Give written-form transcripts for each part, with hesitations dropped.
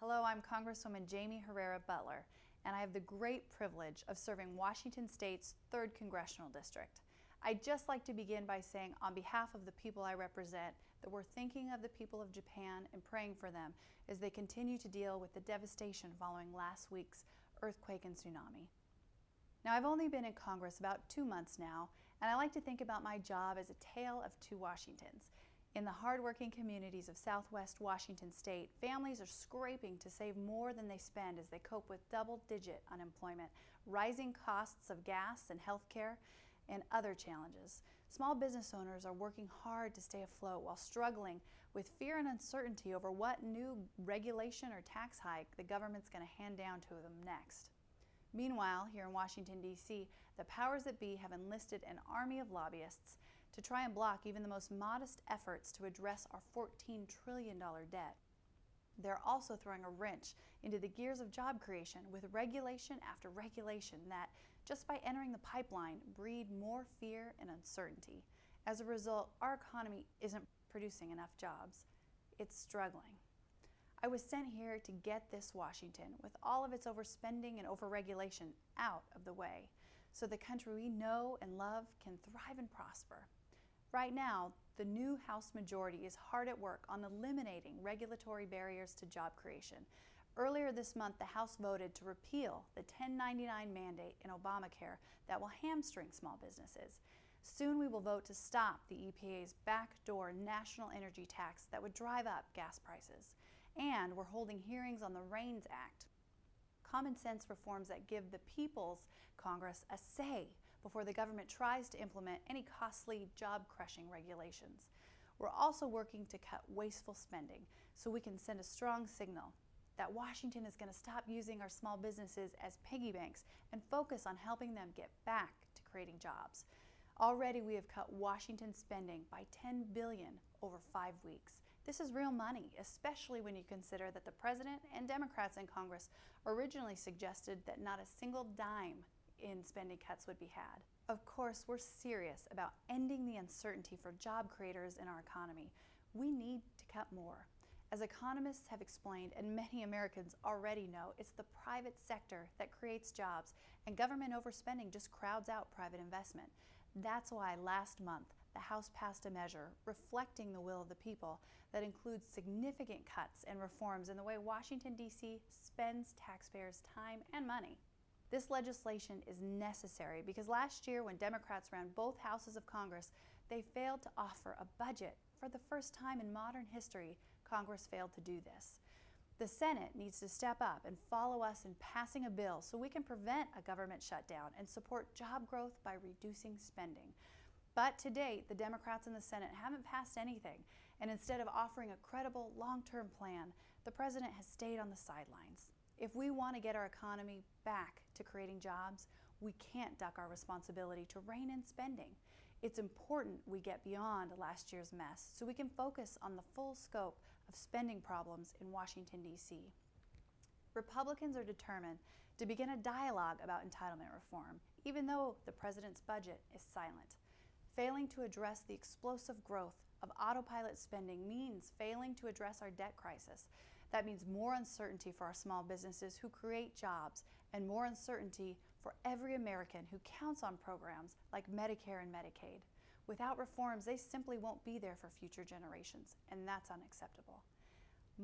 Hello, I'm Congresswoman Jamie Herrera Butler, and I have the great privilege of serving Washington State's 3rd Congressional District. I'd just like to begin by saying, on behalf of the people I represent, that we're thinking of the people of Japan and praying for them as they continue to deal with the devastation following last week's earthquake and tsunami. Now, I've only been in Congress about 2 months now, and I like to think about my job as a tale of two Washingtons. In the hardworking communities of Southwest Washington State, families are scraping to save more than they spend as they cope with double-digit unemployment, rising costs of gas and health care, and other challenges. Small business owners are working hard to stay afloat while struggling with fear and uncertainty over what new regulation or tax hike the government's going to hand down to them next. Meanwhile, here in Washington, D.C., the powers that be have enlisted an army of lobbyists to try and block even the most modest efforts to address our $14 trillion debt. They're also throwing a wrench into the gears of job creation with regulation after regulation that, just by entering the pipeline, breed more fear and uncertainty. As a result, our economy isn't producing enough jobs. It's struggling. I was sent here to get this Washington, with all of its overspending and overregulation, out of the way, so the country we know and love can thrive and prosper. Right now, the new House majority is hard at work on eliminating regulatory barriers to job creation. Earlier this month, the House voted to repeal the 1099 mandate in Obamacare that will hamstring small businesses. Soon we will vote to stop the EPA's backdoor national energy tax that would drive up gas prices. And we're holding hearings on the RAINS Act, common sense reforms that give the People's Congress a say before the government tries to implement any costly, job-crushing regulations. We're also working to cut wasteful spending so we can send a strong signal that Washington is going to stop using our small businesses as piggy banks and focus on helping them get back to creating jobs. Already we have cut Washington spending by $10 billion over 5 weeks. This is real money, especially when you consider that the President and Democrats in Congress originally suggested that not a single dime in spending cuts would be had. Of course, we're serious about ending the uncertainty for job creators in our economy. We need to cut more. As economists have explained, and many Americans already know, it's the private sector that creates jobs, and government overspending just crowds out private investment. That's why last month, the House passed a measure reflecting the will of the people that includes significant cuts and reforms in the way Washington, D.C. spends taxpayers' time and money. This legislation is necessary because last year, when Democrats ran both houses of Congress, they failed to offer a budget. For the first time in modern history, Congress failed to do this. The Senate needs to step up and follow us in passing a bill so we can prevent a government shutdown and support job growth by reducing spending. But to date, the Democrats in the Senate haven't passed anything, and instead of offering a credible long-term plan, the President has stayed on the sidelines. If we want to get our economy back to creating jobs, we can't duck our responsibility to rein in spending. It's important we get beyond last year's mess so we can focus on the full scope of spending problems in Washington, D.C. Republicans are determined to begin a dialogue about entitlement reform, even though the President's budget is silent. Failing to address the explosive growth of autopilot spending means failing to address our debt crisis. That means more uncertainty for our small businesses who create jobs and more uncertainty for every American who counts on programs like Medicare and Medicaid. Without reforms, they simply won't be there for future generations, and that's unacceptable.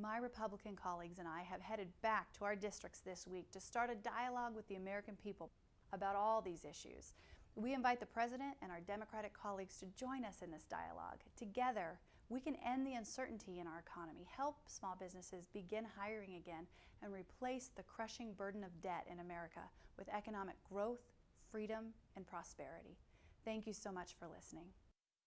My Republican colleagues and I have headed back to our districts this week to start a dialogue with the American people about all these issues. We invite the President and our Democratic colleagues to join us in this dialogue. Together, we can end the uncertainty in our economy, help small businesses begin hiring again, and replace the crushing burden of debt in America with economic growth, freedom, and prosperity. Thank you so much for listening.